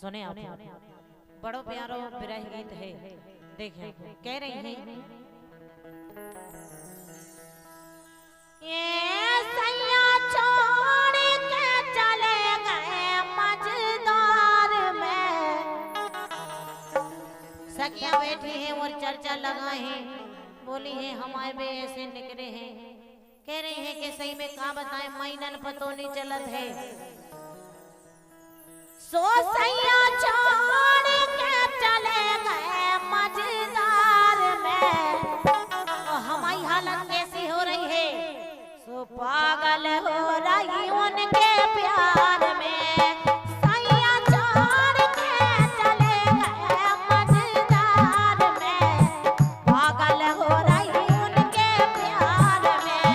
सुने आप बड़ो प्यारो विरह गीत है। देखिए कह रही है ये सैया छोड़ के चले गए मझधार में। सखियां बैठी हैं और चर्चा लगाए हैं, बोली है हमारे भी ऐसे निकले हैं। कह रही है कि सही में कहा बताए महीनन पतो नहीं चलत है। सो सैया छोड़ के चले गए मझधार में। तो हमारी हालत कैसी हो रही है? सो पागल हो रही उनके प्यार में। सैया छोड़ के चले गए मझधार में, पागल हो रही उनके प्यार में।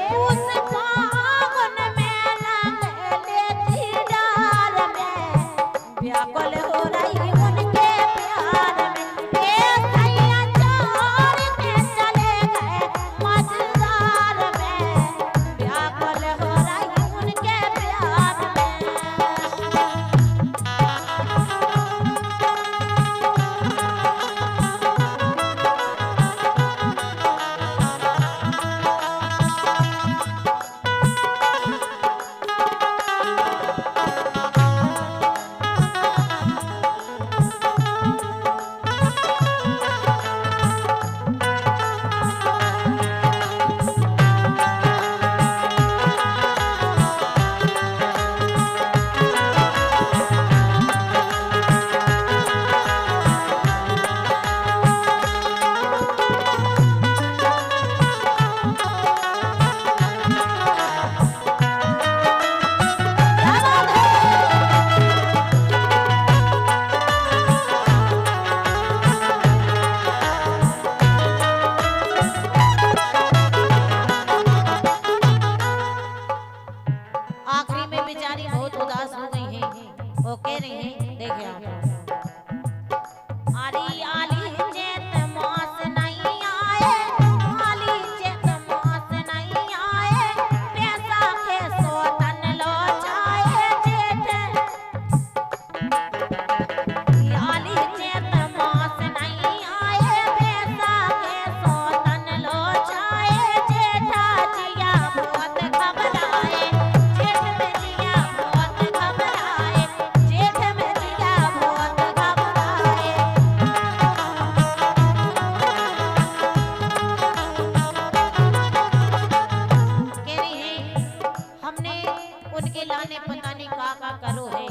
पूस में बेचारी बहुत उदास हो गई है। वो कह रही है, देखिए आप, आली आली चेत मास नहीं आए, आली चेत मास नहीं आए, पैसा के सोतन लो चाहे जेठ। आली चेत मास नहीं आए, पैसा के सोतन लो चाहे जेठा जिया बहुत घबराए, जेठ में जिया बहुत घबराए, जेठ में जिया बहुत घबराए। कह रही है, हमने उनके लाने पता नहीं का करो है,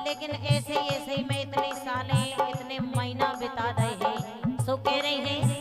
लेकिन ऐसे ऐसे में इतने साले इतने महीना बिता रहे हैं। सो कह रही है